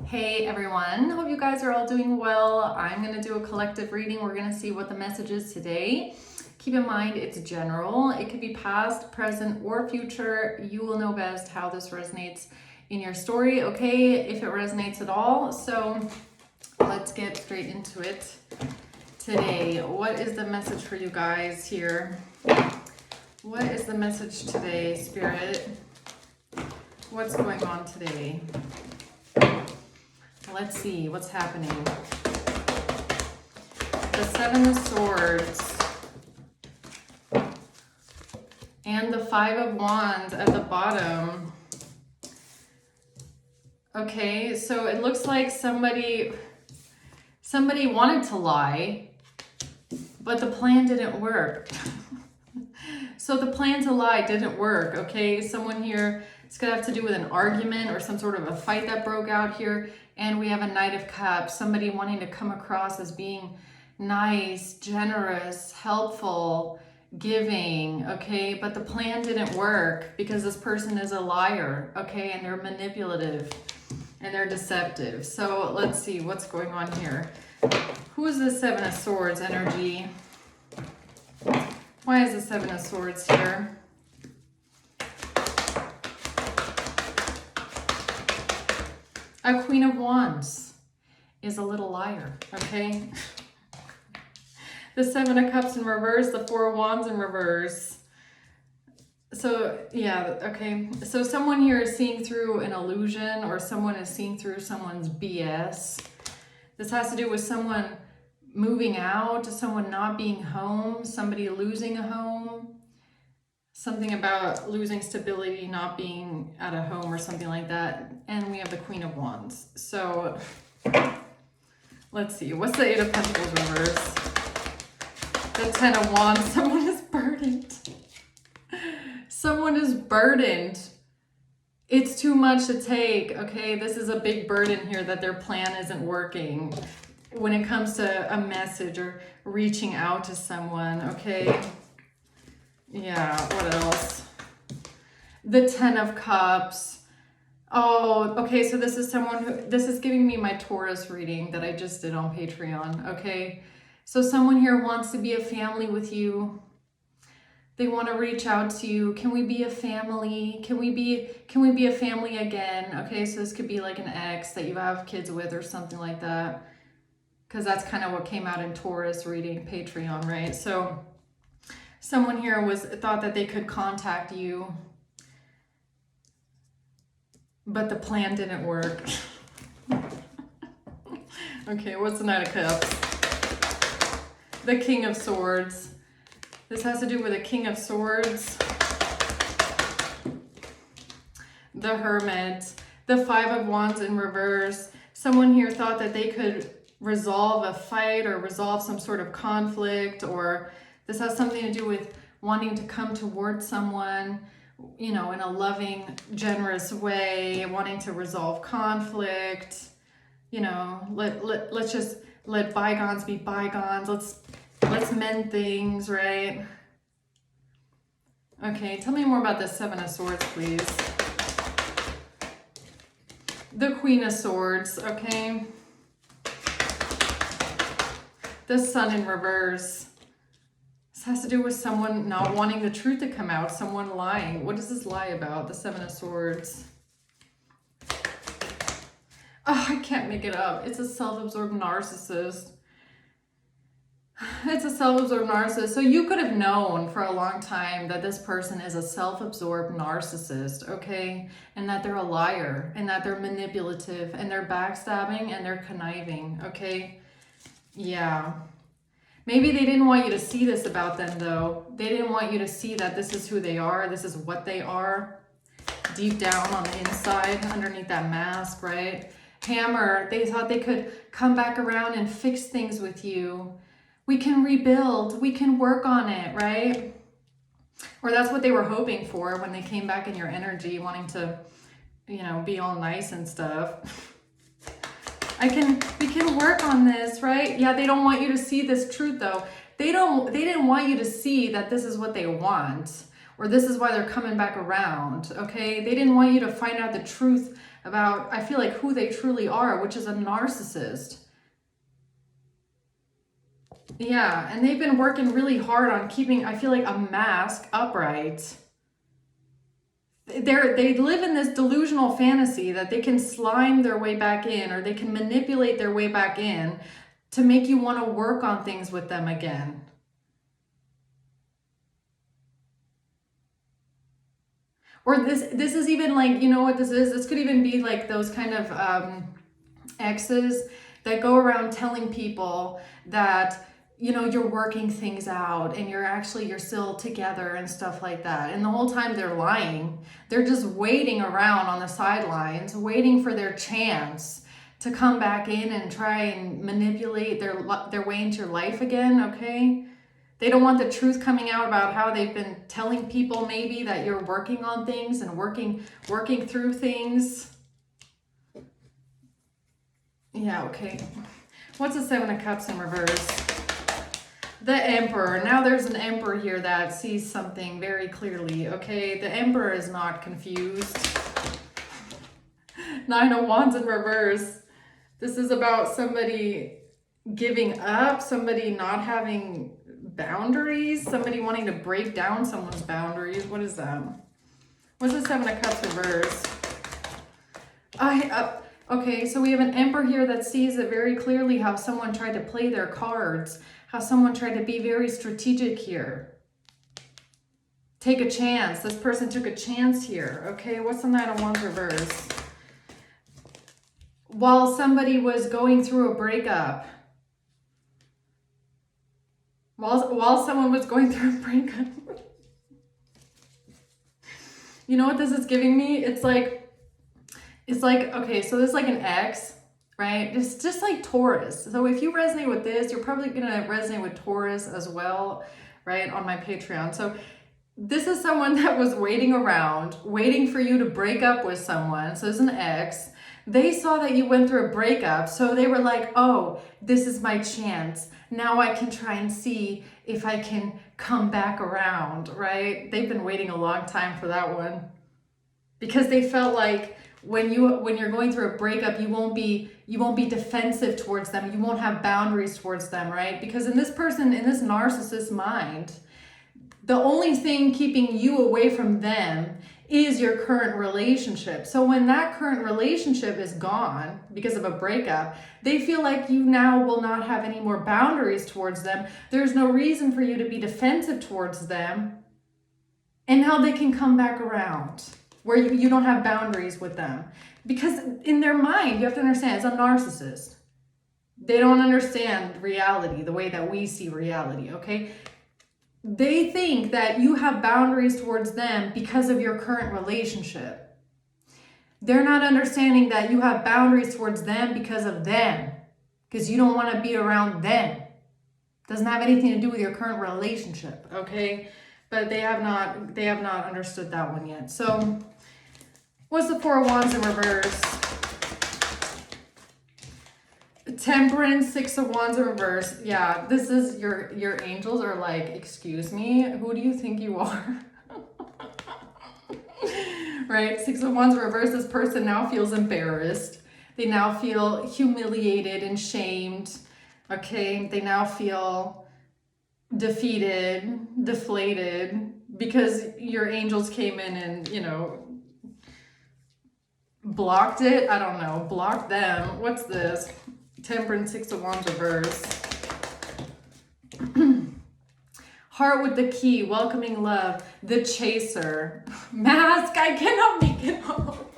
Hey everyone, hope you guys are all doing well. I'm going to do a collective reading. We're going to see what the message is today. Keep in mind it's general. It could be past, present, or future. You will know best how this resonates in your story, okay? If it resonates at all. So let's get straight into it today. What is the message for you guys here? What is the message today, Spirit? What's going on today? Let's see what's happening. The Seven of Swords and the Five of Wands at the bottom. Okay, so it looks like somebody wanted to lie, but the plan didn't work. So the plan to lie didn't work, okay? Someone here, it's gonna have to do with an argument or some sort of a fight that broke out here. And we have a Knight of Cups, somebody wanting to come across as being nice, generous, helpful, giving, okay? But the plan didn't work because this person is a liar, okay? And they're manipulative and they're deceptive. So let's see what's going on here. Who is the Seven of Swords energy? Why is the Seven of Swords here? A Queen of Wands is a little liar, okay? The Seven of Cups in reverse, the Four of Wands in reverse. So, yeah, okay. So someone here is seeing through an illusion, or someone is seeing through someone's BS. This has to do with someone moving out, someone not being home, somebody losing a home. Something about losing stability, not being at a home or something like that. And we have the Queen of Wands. So let's see. What's the Eight of Pentacles reverse? The Ten of Wands. Someone is burdened. Someone is burdened. It's too much to take, okay? This is a big burden here that their plan isn't working when it comes to a message or reaching out to someone, okay? Yeah, what else? The Ten of Cups. Oh, okay, so this is someone who, this is giving me my Taurus reading that I just did on Patreon, okay? So someone here wants to be a family with you. They want to reach out to you. Can we be a family? Can we be a family again? Okay, so this could be like an ex that you have kids with or something like that. Because that's kind of what came out in Taurus reading Patreon, right? So someone here thought that they could contact you, but the plan didn't work. Okay, what's the Knight of Cups? The King of Swords. This has to do with the King of Swords. The Hermit. The Five of Wands in reverse. Someone here thought that they could resolve a fight or resolve some sort of conflict, or this has something to do with wanting to come towards someone, you know, in a loving, generous way, wanting to resolve conflict, you know, let's just let bygones be bygones. Let's mend things, right? Okay, tell me more about the Seven of Swords, please. The Queen of Swords, okay? The Sun in reverse. This has to do with someone not wanting the truth to come out, someone lying. What does this lie about? The Seven of Swords. Oh, I can't make it up. It's a self-absorbed narcissist. It's a self-absorbed narcissist. So you could have known for a long time that this person is a self-absorbed narcissist, okay? And that they're a liar, and that they're manipulative, and they're backstabbing, and they're conniving, okay? Yeah. Maybe they didn't want you to see this about them, though. They didn't want you to see that this is who they are. This is what they are. Deep down on the inside, underneath that mask, right? Hammer. They thought they could come back around and fix things with you. We can rebuild. We can work on it, right? Or that's what they were hoping for when they came back in your energy, wanting to, you know, be all nice and stuff. We can work on this, right? Yeah, they don't want you to see this truth though. They didn't want you to see that this is what they want, or this is why they're coming back around, okay? They didn't want you to find out the truth about, I feel like, who they truly are, which is a narcissist. Yeah, and they've been working really hard on keeping, I feel like, a mask upright. They live in this delusional fantasy that they can slime their way back in, or they can manipulate their way back in to make you want to work on things with them again. Or this is even like, you know what this is? This could even be like those kind of exes that go around telling people that, you know, you're working things out and you're still together and stuff like that. And the whole time they're lying. They're just waiting around on the sidelines, waiting for their chance to come back in and try and manipulate their way into your life again, okay? They don't want the truth coming out about how they've been telling people maybe that you're working on things and working through things. Yeah, okay. What's the Seven of Cups in reverse? The Emperor. Now there's an Emperor here that sees something very clearly, okay? The Emperor is not confused. Nine of Wands in reverse. This is about somebody giving up, somebody not having boundaries, somebody wanting to break down someone's boundaries. What is that? What's the Seven of Cups reverse? Okay, so we have an Emperor here that sees it very clearly how someone tried to play their cards, how someone tried to be very strategic here. Take a chance. This person took a chance here. Okay, what's the Knight of Wands reverse? While somebody was going through a breakup, while someone was going through a breakup, you know what this is giving me? It's like, okay, so this is like an ex, right? It's just like Taurus. So if you resonate with this, you're probably going to resonate with Taurus as well, right? On my Patreon. So this is someone that was waiting around, waiting for you to break up with someone. So it's an ex. They saw that you went through a breakup. So they were like, oh, this is my chance. Now I can try and see if I can come back around, right? They've been waiting a long time for that one. Because they felt like when you're going through a breakup, you won't be defensive towards them. You won't have boundaries towards them, right? Because in this narcissist mind, the only thing keeping you away from them is your current relationship. So when that current relationship is gone because of a breakup, they feel like you now will not have any more boundaries towards them. There's no reason for you to be defensive towards them. And now they can come back around where you don't have boundaries with them. Because in their mind, you have to understand, it's a narcissist. They don't understand reality the way that we see reality, okay? They think that you have boundaries towards them because of your current relationship. They're not understanding that you have boundaries towards them because of them, because you don't want to be around them. Doesn't have anything to do with your current relationship, okay? But they have not understood that one yet. So what's the Four of Wands in reverse? Temperance, Six of Wands in reverse. Yeah, this is your angels are like, excuse me, who do you think you are? Right? Six of Wands in reverse. This person now feels embarrassed. They now feel humiliated and shamed. Okay, they now feel defeated, deflated, because your angels came in and, you know, blocked it. I don't know, blocked them. What's this? Temperance, Six of Wands reverse. Heart with the key, welcoming love, the chaser. Mask, I cannot make it up.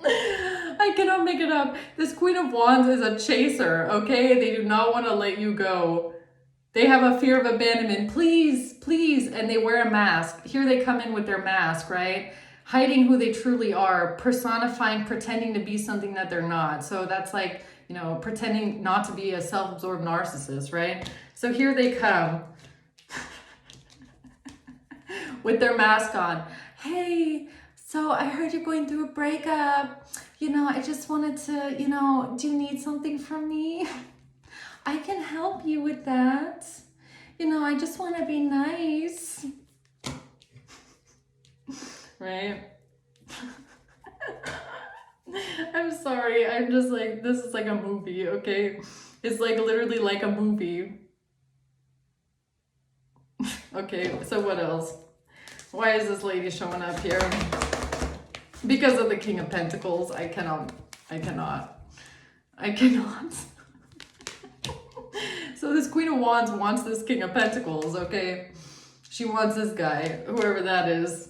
I cannot make it up. This Queen of Wands is a chaser, okay? They do not want to let you go. They have a fear of abandonment. Please, please. And they wear a mask. Here they come in with their mask, right? Hiding who they truly are, personifying, pretending to be something that they're not. So that's like, you know, pretending not to be a self-absorbed narcissist, right? So here they come with their mask on. Hey, so I heard you're going through a breakup. You know, I just wanted to, you know, do you need something from me? I can help you with that. You know, I just want to be nice. Right? I'm sorry. I'm just like, this is like a movie, okay? It's like literally like a movie. Okay, so what else? Why is this lady showing up here? Because of the King of Pentacles. I cannot. So this Queen of Wands wants this King of Pentacles, okay? She wants this guy, whoever that is.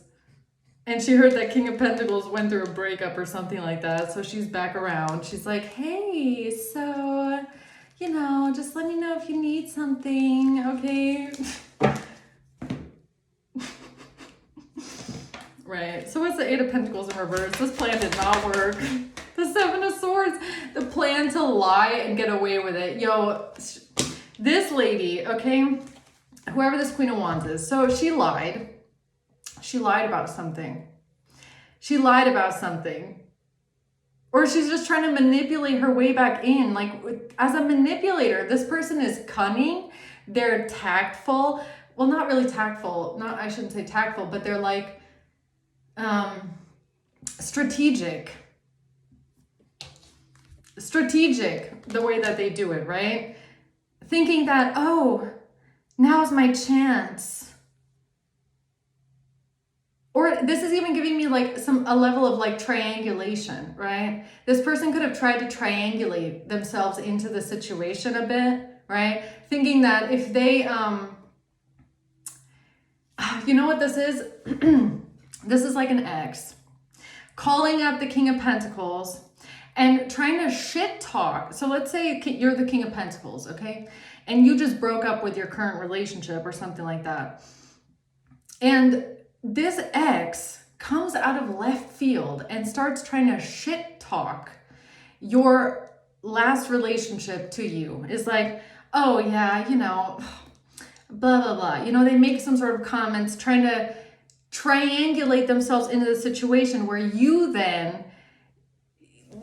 And she heard that King of Pentacles went through a breakup or something like that. So she's back around. She's like, hey, so, you know, just let me know if you need something, okay? Right. So what's the Eight of Pentacles in reverse? This plan did not work. The Seven of Swords. The plan to lie and get away with it. Yo, this lady, okay? Whoever this Queen of Wands is. So she lied. She lied about something. She lied about something. Or she's just trying to manipulate her way back in. Like, as a manipulator, this person is cunning. They're tactful. Well, not really tactful. I shouldn't say tactful, but they're like strategic. Strategic, the way that they do it, right? Thinking that, oh, now's my chance. Or this is even giving me like a level of like triangulation, right? This person could have tried to triangulate themselves into the situation a bit, right? Thinking that if they, you know what this is? This is like an ex calling up the King of Pentacles and trying to shit talk. So let's say you're the King of Pentacles, okay? And you just broke up with your current relationship or something like that. And this ex comes out of left field and starts trying to shit talk your last relationship to you. It's like, oh yeah, you know, blah, blah, blah. You know, they make some sort of comments trying to triangulate themselves into the situation where you then,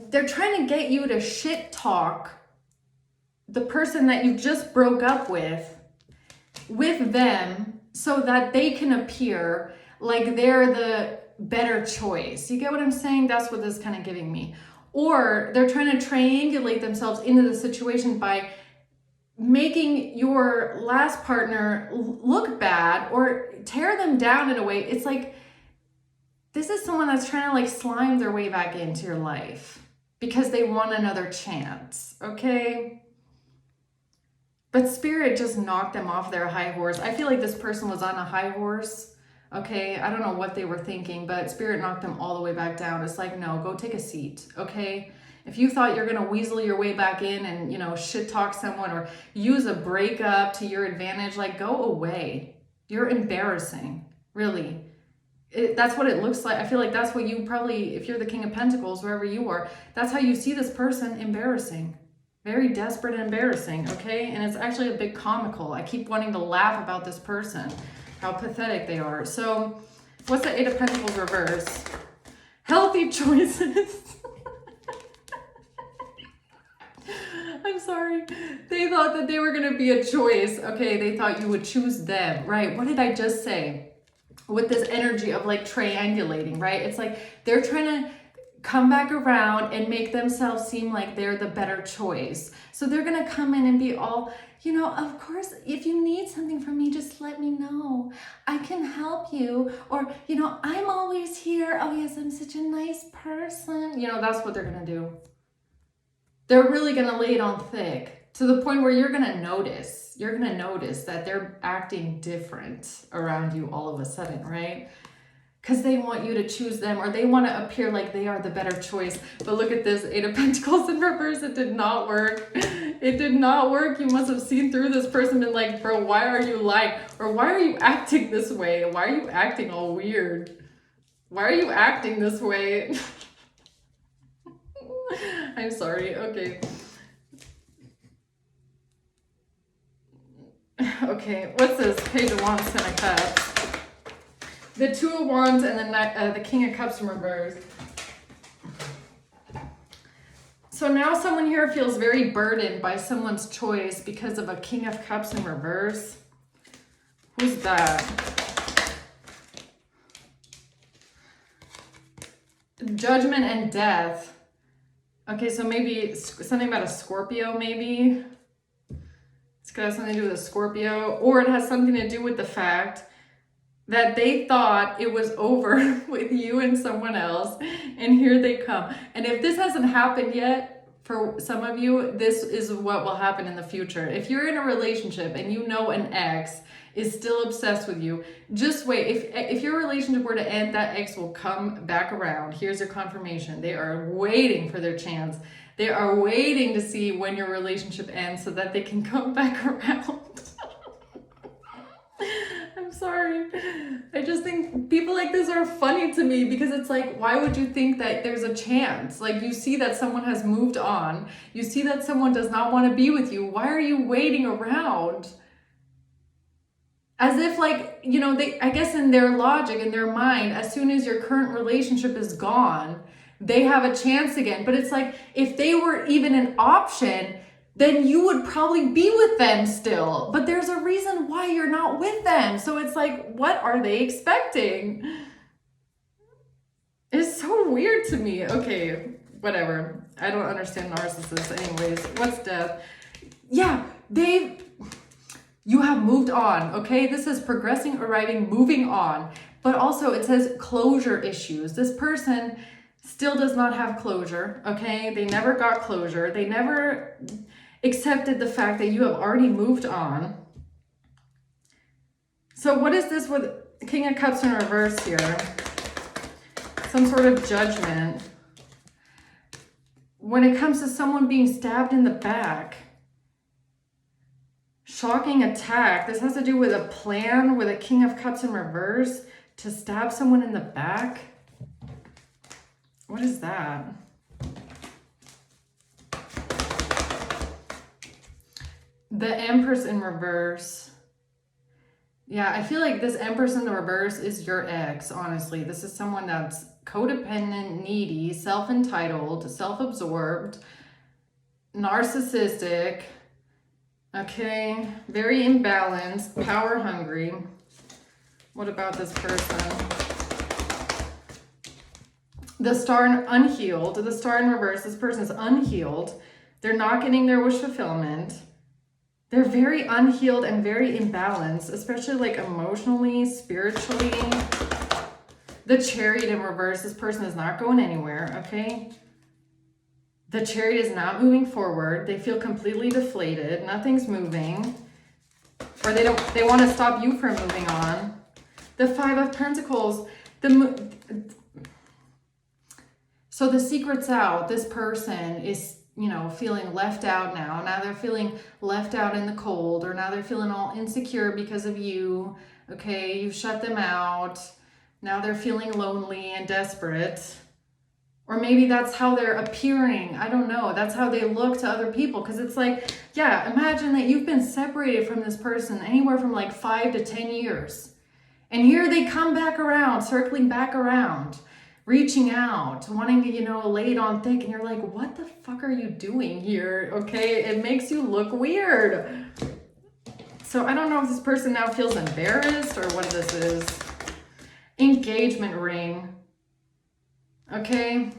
they're trying to get you to shit talk the person that you just broke up with them so that they can appear like they're the better choice. You get what I'm saying? That's what this is kind of giving me. Or they're trying to triangulate themselves into the situation by making your last partner look bad or tear them down in a way. It's like, this is someone that's trying to like slime their way back into your life because they want another chance, okay? But Spirit just knocked them off their high horse. I feel like this person was on a high horse, okay? I don't know what they were thinking, but Spirit knocked them all the way back down. It's like, no, go take a seat, okay? If you thought you're going to weasel your way back in and, you know, shit talk someone or use a breakup to your advantage, like, go away. You're embarrassing, really. That's what it looks like. I feel like that's what you probably, if you're the King of Pentacles, wherever you are, that's how you see this person, embarrassing. Very desperate and embarrassing, okay? And it's actually a bit comical. I keep wanting to laugh about this person, how pathetic they are. So what's the Eight of Pentacles reverse? Healthy choices. I'm sorry. They thought that they were going to be a choice. Okay, they thought you would choose them, right? What did I just say? With this energy of like triangulating, right? It's like they're trying to come back around and make themselves seem like they're the better choice. So they're going to come in and be all, you know, of course, if you need something from me, just let me know. I can help you. Or, you know, I'm always here. Oh yes, I'm such a nice person. You know, that's what they're going to do. They're really going to lay it on thick to the point where you're going to notice. You're going to notice that they're acting different around you all of a sudden, right? Because they want you to choose them or they want to appear like they are the better choice. But look at this, Eight of Pentacles in reverse. It did not work. It did not work. You must have seen through this person and been like, bro, why are you lying? Or why are you acting this way? Why are you acting all weird? Why are you acting this way? I'm sorry. Okay. Okay, what's this? Page of Wands, Ten of Cups. The Two of Wands and the King of Cups in reverse. So now someone here feels very burdened by someone's choice because of a King of Cups in reverse. Who's that? Judgment and Death. Okay, so maybe something about a Scorpio, maybe. It's got something to do with a Scorpio, or it has something to do with the fact that they thought it was over with you and someone else, and here they come. And if this hasn't happened yet, for some of you, this is what will happen in the future. If you're in a relationship and you know an ex is still obsessed with you, just wait. If your relationship were to end, that ex will come back around. Here's your confirmation. They are waiting for their chance. They are waiting to see when your relationship ends so that they can come back around. I'm sorry. I just think people like this are funny to me, because it's like, why would you think that there's a chance? Like, you see that someone has moved on. You see that someone does not want to be with you. Why are you waiting around? As if, like, you know, I guess in their logic, in their mind, as soon as your current relationship is gone, they have a chance again. But it's like, if they were even an option, then you would probably be with them still. But there's a reason why you're not with them. So it's like, what are they expecting? It's so weird to me. Okay, whatever. I don't understand narcissists anyways. What's death? Yeah, you have moved on, okay? This is progressing, arriving, moving on. But also it says closure issues. This person still does not have closure, okay? They never got closure. They never accepted the fact that you have already moved on. So what is this with King of Cups in reverse here? Some sort of judgment. When it comes to someone being stabbed in the back, shocking attack. This has to do with a plan with a King of Cups in reverse to stab someone in the back. What is that? The Empress in reverse. Yeah, I feel like this Empress in the reverse is your ex, honestly. This is someone that's codependent, needy, self-entitled, self-absorbed, narcissistic, okay, very imbalanced, power hungry. What about this person? The Star unhealed, the Star in reverse, this person is unhealed. They're not getting their wish fulfillment. They're very unhealed and very imbalanced, especially like emotionally, spiritually. The Chariot in reverse, this person is not going anywhere, okay? The Chariot is not moving forward. They feel completely deflated. Nothing's moving. Or they want to stop you from moving on. The Five of Pentacles, so the secret's out. This person is, you know, feeling left out now. Now they're feeling left out in the cold, or now they're feeling all insecure because of you. Okay, you shut them out. Now they're feeling lonely and desperate. Or maybe that's how they're appearing. I don't know. That's how they look to other people. Because it's like, yeah, imagine that you've been separated from this person anywhere from like 5 to 10 years. And here they come back around, circling back around, reaching out, wanting to, you know, lay it on thick. And you're like, what the fuck are you doing here? Okay, it makes you look weird. So I don't know if this person now feels embarrassed or what this is. Engagement ring. Okay,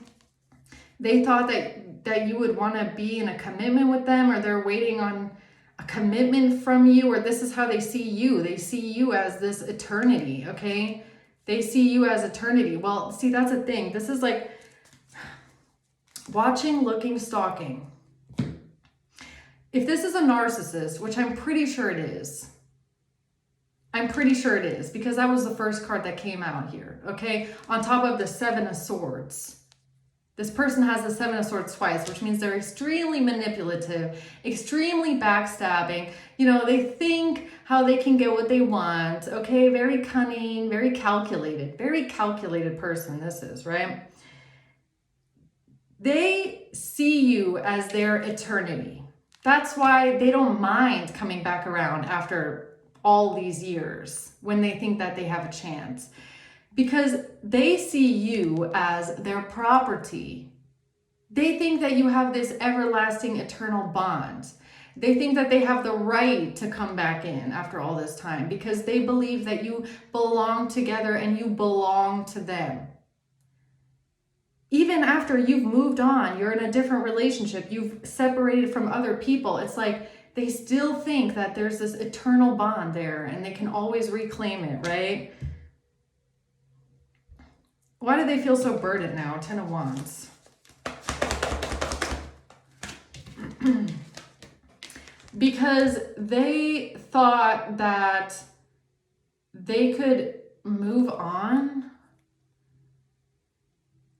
they thought that you would want to be in a commitment with them, or they're waiting on a commitment from you, or this is how they see you. They see you as this eternity, okay? They see you as eternity. Well, see, that's the thing. This is like watching, looking, stalking. If this is a narcissist, which I'm pretty sure it is, because that was the first card that came out here, okay? On top of the Seven of Swords. This person has the Seven of Swords twice, which means they're extremely manipulative, extremely backstabbing. You know, they think how they can get what they want, okay? Very cunning, very calculated person this is, right? They see you as their eternity. That's why they don't mind coming back around after all these years when they think that they have a chance, because they see you as their property. They think that you have this everlasting eternal bond. They think that they have the right to come back in after all this time because they believe that you belong together and you belong to them. even after you've moved on, you're in a different relationship, you've separated from other people, it's like they still think that there's this eternal bond there and they can always reclaim it, right? Why do they feel so burdened now? 10 of Wands. Because they thought that they could move on,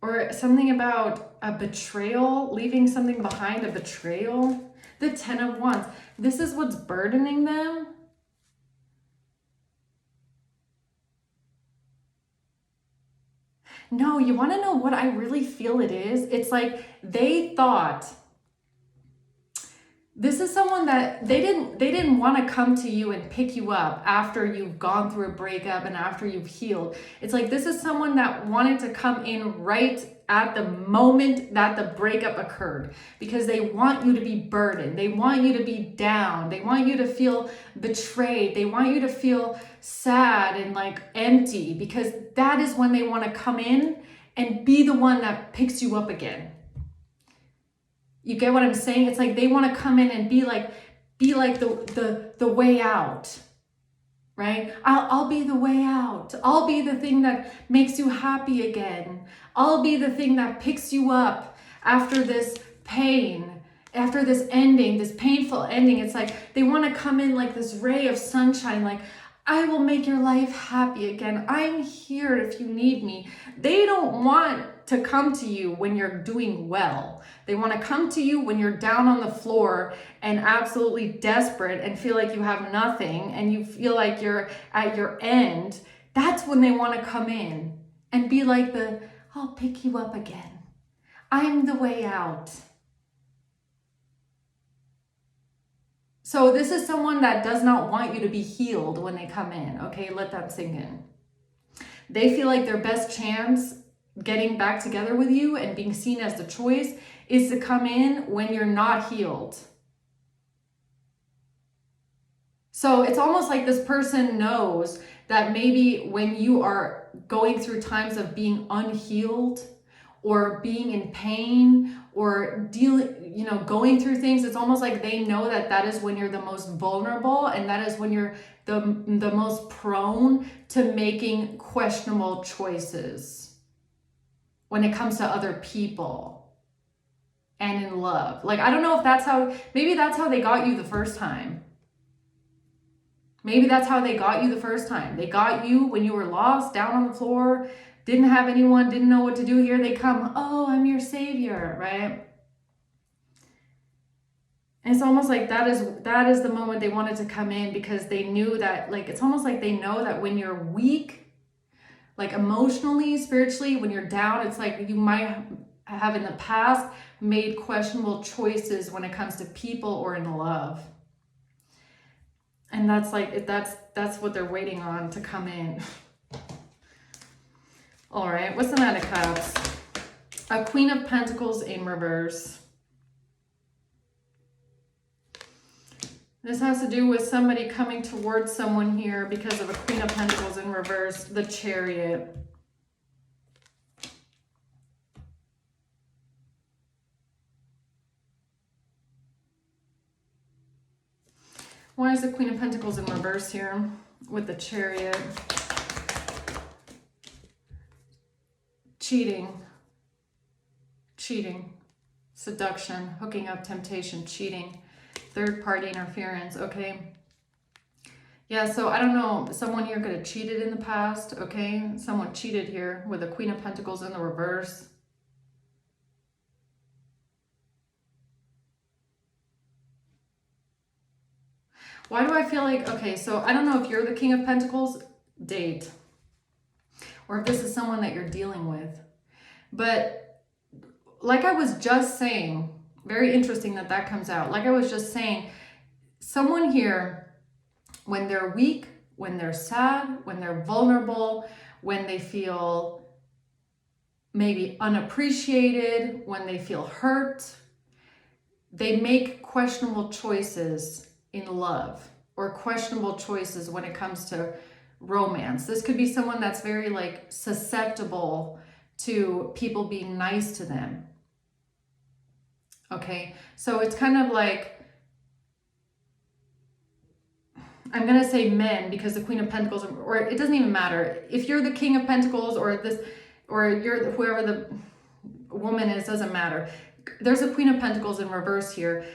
or something about a betrayal, leaving something behind, a betrayal. The 10 of Wands. This is what's burdening them. No, you want to know what I really feel it is? It's like they thought this is someone that they didn't want to come to you and pick you up after you've gone through a breakup and after you've healed. It's like this is someone that wanted to come in right at the moment that the breakup occurred, because they want you to be burdened. They want you to be down. They want you to feel betrayed. They want you to feel sad and like empty, because that is when they want to come in and be the one that picks you up again. You get what I'm saying? It's like they want to come in and be like the way out, right? I'll be the way out. I'll be the thing that makes you happy again. I'll be the thing that picks you up after this pain, after this ending, this painful ending. It's like they want to come in like this ray of sunshine, like, I will make your life happy again. I'm here if you need me. They don't want to come to you when you're doing well. They want to come to you when you're down on the floor and absolutely desperate and feel like you have nothing and you feel like you're at your end. That's when they want to come in and be like I'll pick you up again. I'm the way out. So this is someone that does not want you to be healed when they come in. Okay, let that sink in. They feel like their best chance getting back together with you and being seen as the choice is to come in when you're not healed. So it's almost like this person knows that maybe when you are going through times of being unhealed or being in pain or going through things, it's almost like they know that that is when you're the most vulnerable, and that is when you're the most prone to making questionable choices when it comes to other people and in love. Like, I don't know if maybe that's how they got you the first time. Maybe that's how they got you the first time. They got you when you were lost, down on the floor, didn't have anyone, didn't know what to do. Here they come. Oh, I'm your savior, right? And it's almost like that is the moment they wanted to come in, because they knew that, like, it's almost like they know that when you're weak, like emotionally, spiritually, when you're down, it's like you might have in the past made questionable choices when it comes to people or in love. And that's what they're waiting on to come in. All right, what's the Nine of Cups? A Queen of Pentacles in reverse. This has to do with somebody coming towards someone here because of a Queen of Pentacles in reverse, the Chariot. Why is the Queen of Pentacles in reverse here with the Chariot? Cheating, seduction, hooking up, temptation, cheating, third-party interference, okay? Yeah, so I don't know, someone here could have cheated in the past, okay? Someone cheated here with the Queen of Pentacles in the reverse. Why do I feel like, okay, so I don't know if you're the King of Pentacles, date, or if this is someone that you're dealing with. But like I was just saying, very interesting that comes out. Like I was just saying, someone here, when they're weak, when they're sad, when they're vulnerable, when they feel maybe unappreciated, when they feel hurt, they make questionable choices in love, or questionable choices when it comes to romance. This could be someone that's very like susceptible to people being nice to them. Okay, so it's kind of like, I'm going to say men because the Queen of Pentacles, or it doesn't even matter. If you're the King of Pentacles or this, or you're whoever the woman is, doesn't matter. There's a Queen of Pentacles in reverse here.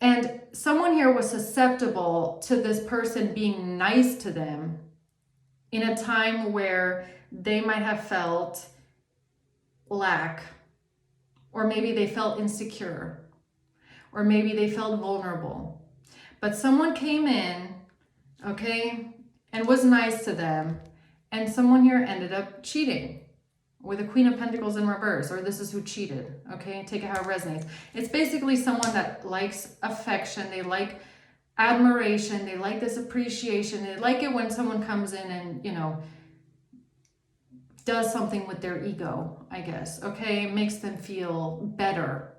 And someone here was susceptible to this person being nice to them in a time where they might have felt lack, or maybe they felt insecure, or maybe they felt vulnerable. But someone came in, okay, and was nice to them, and someone here ended up cheating with a Queen of Pentacles in reverse, or this is who cheated, okay? Take it how it resonates. It's basically someone that likes affection, they like admiration, they like this appreciation, they like it when someone comes in and, you know, does something with their ego, I guess, okay? Makes them feel better.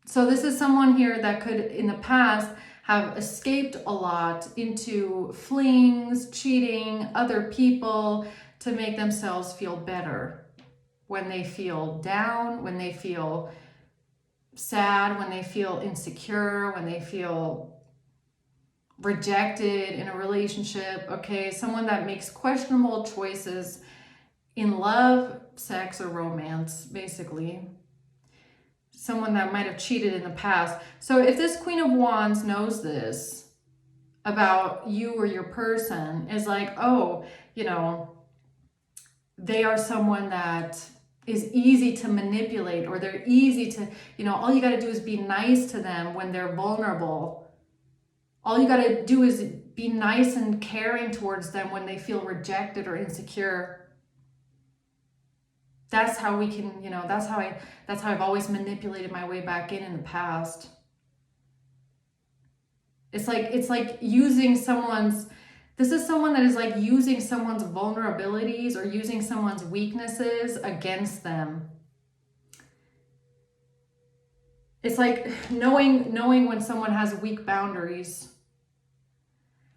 So this is someone here that could, in the past, have escaped a lot into flings, cheating, other people to make themselves feel better. When they feel down, when they feel sad, when they feel insecure, when they feel rejected in a relationship, okay? Someone that makes questionable choices in love, sex, or romance, basically. Someone that might have cheated in the past. So if this Queen of Wands knows this about you or your person, is like, oh, you know, they are someone that is easy to manipulate, or they're easy to, you know, all you got to do is be nice to them when they're vulnerable. All you got to do is be nice and caring towards them when they feel rejected or insecure. That's how we can, you know, that's how I've always manipulated my way back in the past. It's like using someone's, this is someone that is like using someone's vulnerabilities or using someone's weaknesses against them. It's like knowing when someone has weak boundaries.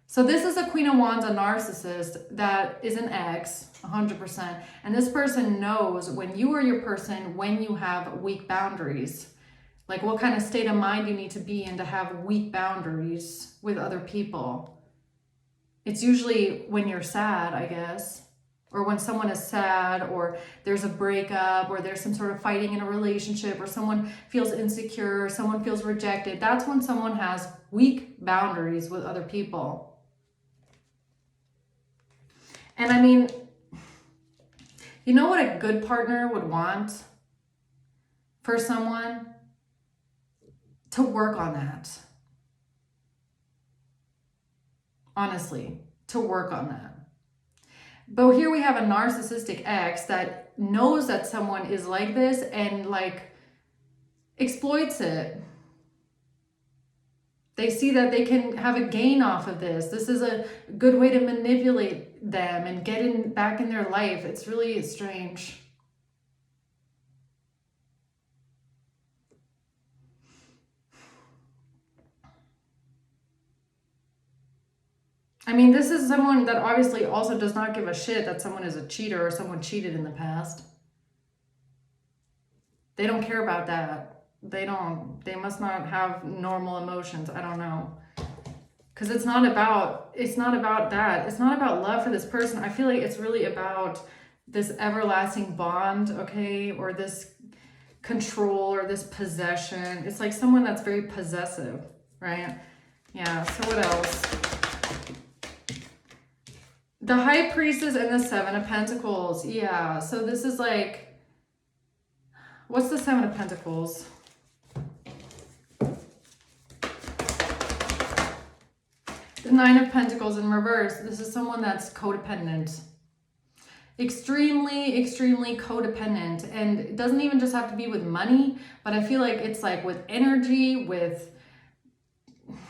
So this is a Queen of Wands, a narcissist that is an ex, 100%. And this person knows when you or your person, when you have weak boundaries, like what kind of state of mind you need to be in to have weak boundaries with other people. It's usually when you're sad, I guess, or when someone is sad, or there's a breakup, or there's some sort of fighting in a relationship, or someone feels insecure, or someone feels rejected. That's when someone has weak boundaries with other people. And I mean, you know what a good partner would want for someone? To work on that. Honestly, to work on that. But here we have a narcissistic ex that knows that someone is like this and like exploits it. They see that they can have a gain off of this. This is a good way to manipulate them and get back in their life. It's really strange. I mean, this is someone that obviously also does not give a shit that someone is a cheater or someone cheated in the past. They don't care about that. They must not have normal emotions. I don't know. Because it's not about that. It's not about love for this person. I feel like it's really about this everlasting bond, okay? Or this control or this possession. It's like someone that's very possessive, right? Yeah, so what else? The High Priestess and the Seven of Pentacles. Yeah, so this is like, what's the Seven of Pentacles? The Nine of Pentacles in reverse. This is someone that's codependent. Extremely, extremely codependent. And it doesn't even just have to be with money, but I feel like it's like with energy, with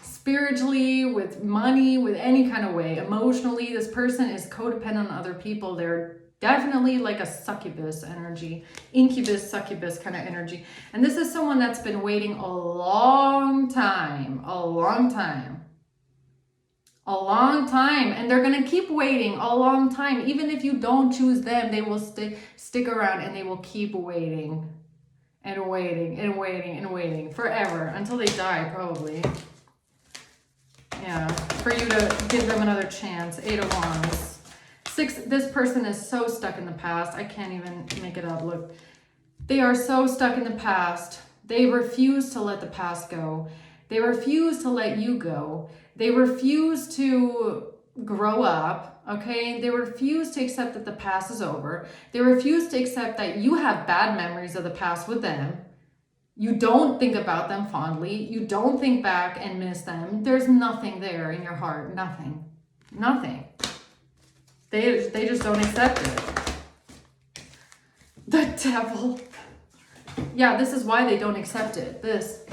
spiritually, with money, with any kind of way. Emotionally, this person is codependent on other people. They're definitely like a succubus energy, incubus, succubus kind of energy. And this is someone that's been waiting a long time, A long time. And they're going to keep waiting a long time. Even if you don't choose them, they will stick around and they will keep waiting and waiting and waiting and waiting forever until they die, probably. Yeah, for you to give them another chance. 8 of Wands. 6, this person is so stuck in the past. I can't even make it up. Look, they are so stuck in the past. They refuse to let the past go. They refuse to let you go. They refuse to grow up, okay? They refuse to accept that the past is over. They refuse to accept that you have bad memories of the past with them. You don't think about them fondly. You don't think back and miss them. There's nothing there in your heart. Nothing. Nothing. They just don't accept it. The devil. Yeah, this is why they don't accept it. This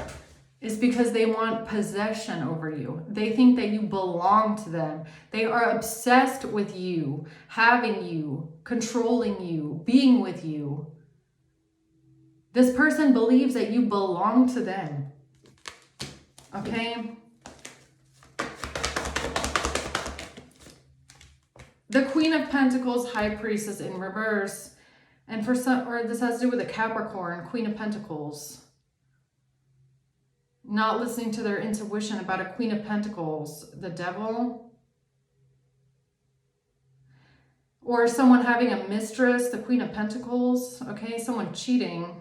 is because they want possession over you. They think that you belong to them. They are obsessed with you, having you, controlling you, being with you. This person believes that you belong to them. Okay? The Queen of Pentacles, High Priestess in reverse. And for some, or this has to do with a Capricorn, Queen of Pentacles. Not listening to their intuition about a Queen of Pentacles, the devil. Or someone having a mistress, the Queen of Pentacles. Okay, someone cheating.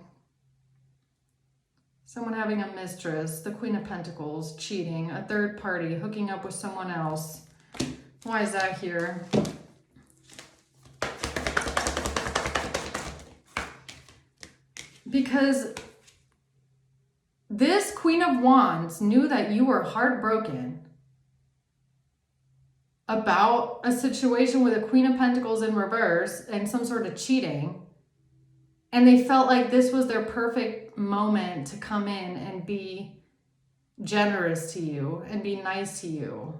Someone having a mistress, the Queen of Pentacles, cheating, a third party, hooking up with someone else. Why is that here? Because this Queen of Wands knew that you were heartbroken about a situation with a Queen of Pentacles in reverse and some sort of cheating. And they felt like this was their perfect moment to come in and be generous to you and be nice to you.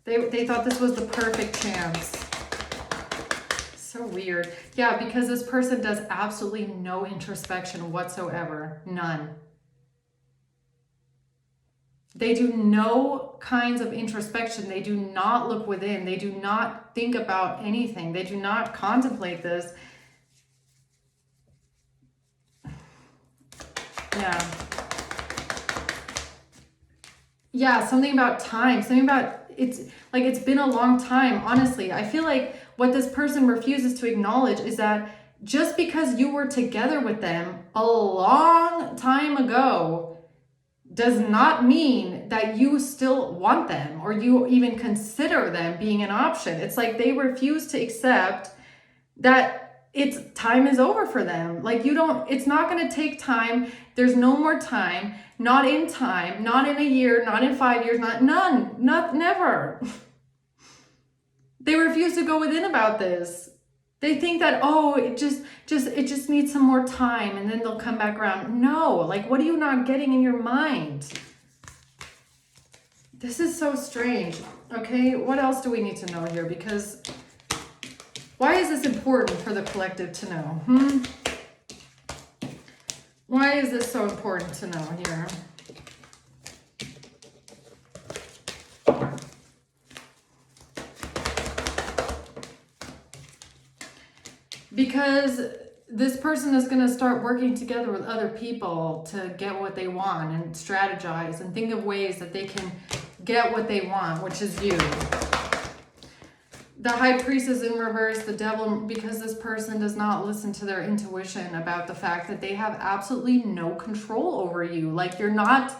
They thought this was the perfect chance. So weird. Yeah, because this person does absolutely no introspection whatsoever. None. They do no kinds of introspection. They do not look within. They do not think about anything. They do not contemplate this. Yeah. Yeah, something about time. Something about, it's like it's been a long time, honestly. I feel like what this person refuses to acknowledge is that just because you were together with them a long time ago does not mean that you still want them or you even consider them being an option. It's like they refuse to accept that time is over for them. Like it's not going to take time. There's no more time, not in time, not in a year, not in 5 years, never. They refuse to go within about this. They think that, oh, it just needs some more time and then they'll come back around. No, like, what are you not getting in your mind? This is so strange. Okay, what else do we need to know here? Because why is this important for the collective to know? Why is this so important to know here? Because this person is going to start working together with other people to get what they want and strategize and think of ways that they can get what they want, which is you. The High Priestess in reverse, the devil, because this person does not listen to their intuition about the fact that they have absolutely no control over you. Like, you're not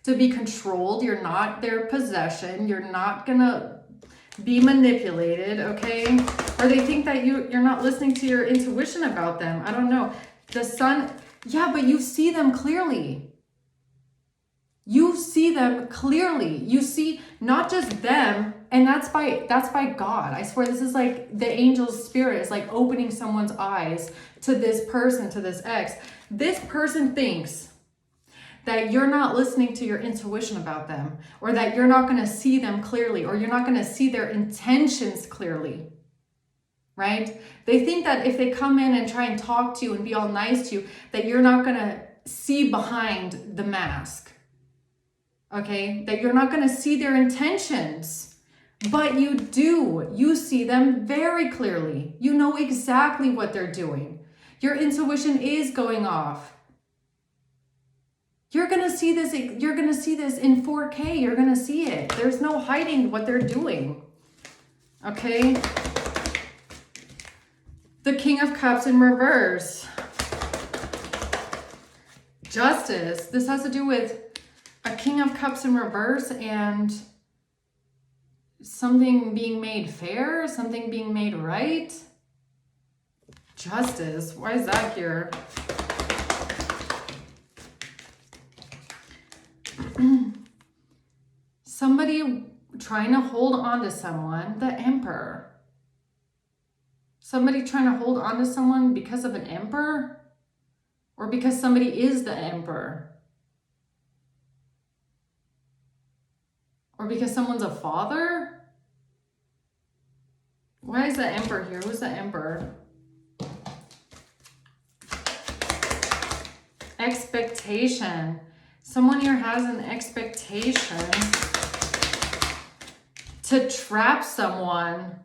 to be controlled. You're not their possession. You're not going to be manipulated, okay? Or they think that you're not listening to your intuition about them. I don't know. The Sun, yeah, but you see them clearly. You see them clearly. You see not just them, and that's by God. I swear this is like the angel's spirit is like opening someone's eyes to this person, to this ex. This person thinks that you're not listening to your intuition about them, or that you're not going to see them clearly, or you're not going to see their intentions clearly, right? They think that if they come in and try and talk to you and be all nice to you, that you're not going to see behind the mask, okay? That you're not going to see their intentions, but you do. You see them very clearly. You know exactly what they're doing. Your intuition is going off. You're going to see this. You're going to see this in 4K. You're going to see it. There's no hiding what they're doing, okay? The King of Cups in reverse. Justice. This has to do with a King of Cups in reverse and something being made fair, something being made right. Justice. Why is that here? Somebody trying to hold on to someone, the Emperor. Somebody trying to hold on to someone because of an emperor? Or because somebody is the emperor? Or because someone's a father? Why is the emperor here? Who's the emperor? Expectation. Someone here has an expectation to trap someone.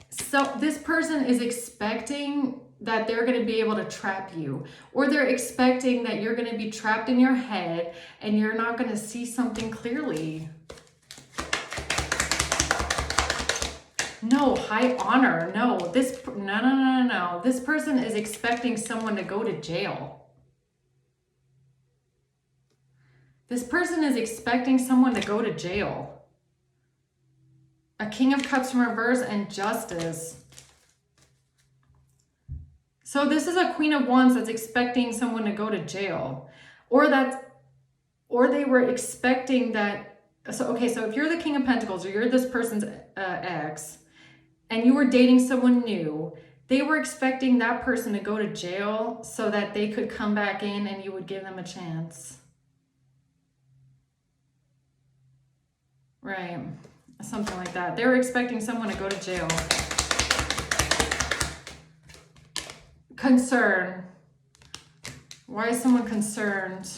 So this person is expecting that they're going to be able to trap you, or they're expecting that you're going to be trapped in your head and you're not going to see something clearly. No, high honor. No, no. This person is expecting someone to go to jail. This person is expecting someone to go to jail. A King of Cups in reverse and Justice. So this is a Queen of Wands that's expecting someone to go to jail. Or they were expecting that. So if you're the King of Pentacles, or you're this person's ex, and you were dating someone new, they were expecting that person to go to jail so that they could come back in and you would give them a chance. Right. Something like that. They were expecting someone to go to jail. Concern. Why is someone concerned?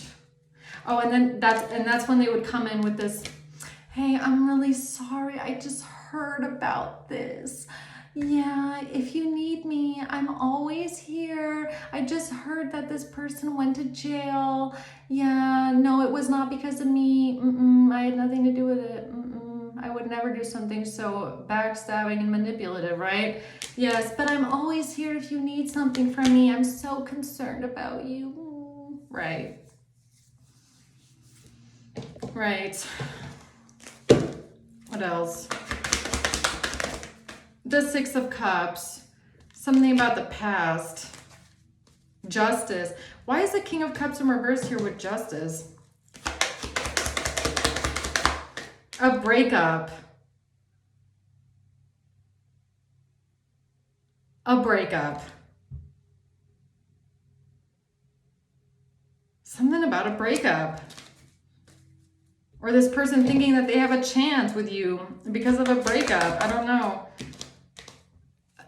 Oh, and then that's when they would come in with this, hey, I'm really sorry. I just heard about this. Yeah, if you need me, I'm always here. I just heard that this person went to jail. Yeah, no, it was not because of me. I had nothing to do with it. I would never do something so backstabbing and manipulative, right? Yes, but I'm always here if you need something from me. I'm so concerned about you. Right. Right. What else? The Six of Cups. Something about the past. Justice. Why is the King of Cups in reverse here with Justice? A breakup. A breakup. Something about a breakup. Or this person thinking that they have a chance with you because of a breakup. I don't know.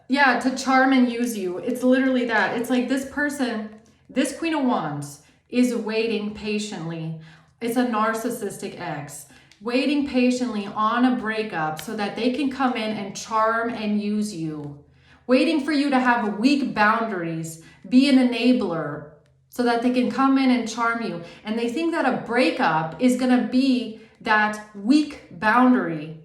Yeah, to charm and use you. It's literally that. It's like this person, this Queen of Wands, is waiting patiently. It's a narcissistic ex. Waiting patiently on a breakup so that they can come in and charm and use you. Waiting for you to have weak boundaries, be an enabler, so that they can come in and charm you. And they think that a breakup is going to be that weak boundary,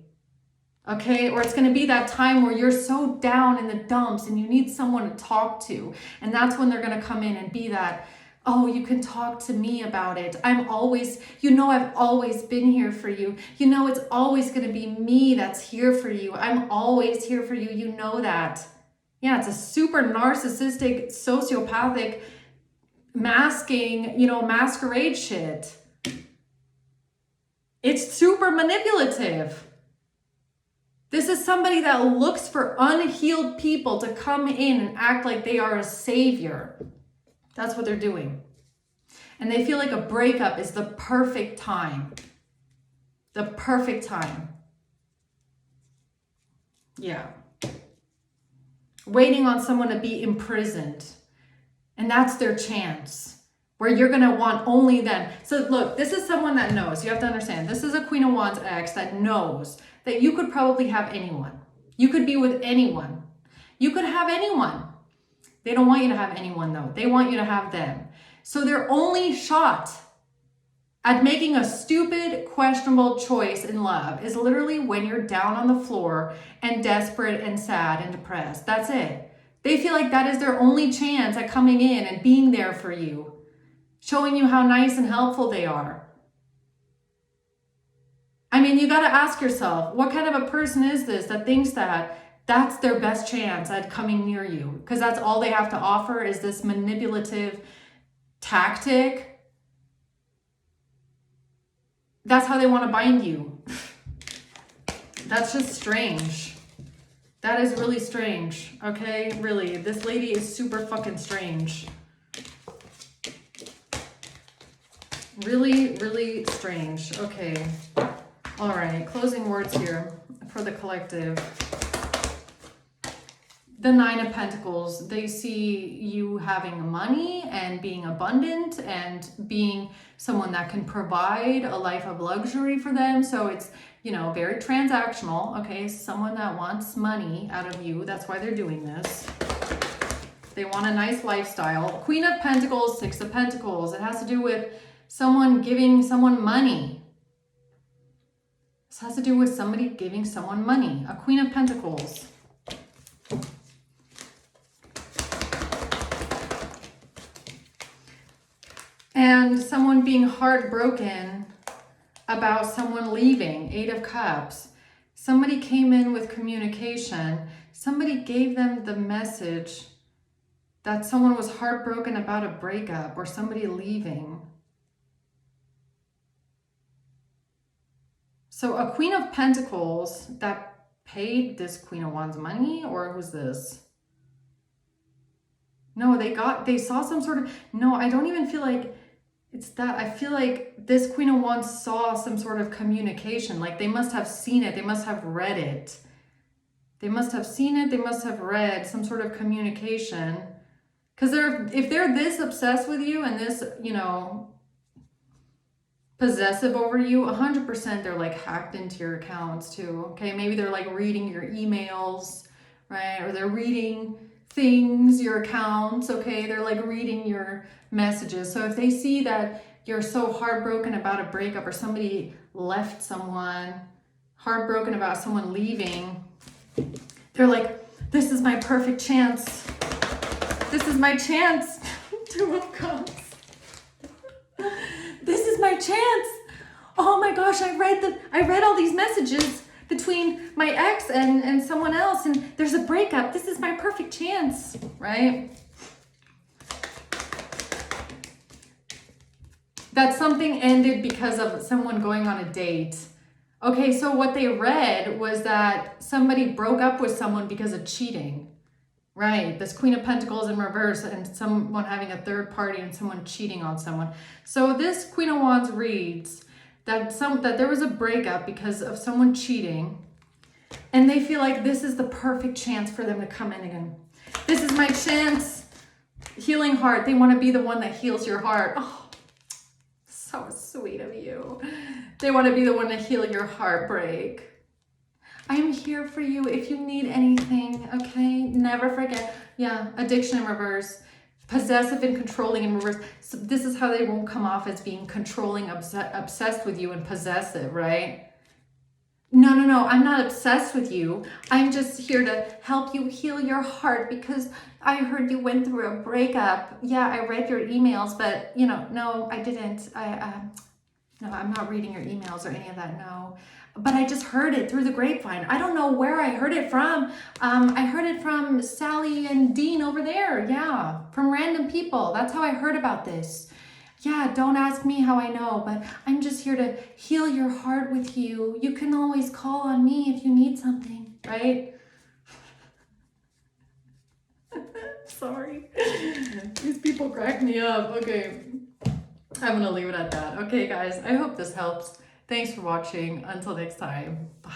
okay? Or it's going to be that time where you're so down in the dumps and you need someone to talk to. And that's when they're going to come in and be that, oh, you can talk to me about it. I'm always, I've always been here for you. It's always going to be me that's here for you. I'm always here for you. You know that. Yeah, it's a super narcissistic, sociopathic, masking, masquerade shit. It's super manipulative. This is somebody that looks for unhealed people to come in and act like they are a savior. That's what they're doing. And they feel like a breakup is the perfect time. The perfect time. Yeah. Waiting on someone to be imprisoned. And that's their chance, where you're going to want only them. So look, this is someone that knows. You have to understand, this is a Queen of Wands ex that knows that you could probably have anyone. You could be with anyone. You could have anyone. They don't want you to have anyone though. They want you to have them. So their only shot at making a stupid, questionable choice in love is literally when you're down on the floor and desperate and sad and depressed. That's it. They feel like that is their only chance at coming in and being there for you, showing you how nice and helpful they are. I mean, you got to ask yourself, what kind of a person is this that thinks that that's their best chance at coming near you? Because that's all they have to offer is this manipulative tactic. That's how they want to bind you. That's just strange. That is really strange, okay? Really, this lady is super fucking strange. Really, really strange. Okay. All right, closing words here for the collective. The Nine of Pentacles, they see you having money and being abundant and being someone that can provide a life of luxury for them. So it's, you know, very transactional. Okay, someone that wants money out of you. That's why they're doing this. They want a nice lifestyle. Queen of Pentacles, Six of Pentacles. It has to do with someone giving someone money. This has to do with somebody giving someone money. A Queen of Pentacles. And someone being heartbroken about someone leaving. Eight of Cups. Somebody came in with communication. Somebody gave them the message that someone was heartbroken about a breakup or somebody leaving. So a Queen of Pentacles that paid this Queen of Wands money, or who's this? No, they saw some sort of, no, I don't even feel like it's that. I feel like this Queen of Wands saw some sort of communication. Like they must have seen it. They must have read it. They must have seen it. They must have read some sort of communication. Because if they're this obsessed with you and this, you know, possessive over you, 100% they're like hacked into your accounts too. Okay, maybe they're like reading your emails, right? Or they're reading things, your accounts, okay? They're like reading your messages. So if they see that you're so heartbroken about a breakup or somebody left someone, heartbroken about someone leaving, they're like, this is my perfect chance. This is my chance. Two of Cups. This is my chance. Oh my gosh, I read all these messages between my ex and someone else, and there's a breakup. This is my perfect chance, right? That something ended because of someone going on a date. Okay, so what they read was that somebody broke up with someone because of cheating. Right, this Queen of Pentacles in reverse and someone having a third party and someone cheating on someone. So this Queen of Wands reads that there was a breakup because of someone cheating, and they feel like this is the perfect chance for them to come in again. This is my chance. Healing heart. They want to be the one that heals your heart. Oh, so sweet of you. They want to be the one to heal your heartbreak. I'm here for you if you need anything, okay? Never forget. Yeah, addiction in reverse. Possessive and controlling in reverse. So this is how they won't come off as being controlling, obsessed with you and possessive, right? No, I'm not obsessed with you. I'm just here to help you heal your heart because I heard you went through a breakup. Yeah, I read your emails, but, you know, no, I didn't. No, I'm not reading your emails or any of that, no. But I just heard it through the grapevine. I don't know where I heard it from. I heard it from Sally and Dean over there. Yeah, from random people. That's how I heard about this. Yeah, don't ask me how I know, but I'm just here to heal your heart with you. You can always call on me if you need something, right? Sorry. These people crack me up. Okay, I'm going to leave it at that. Okay, guys, I hope this helps. Thanks for watching. Until next time. Bye.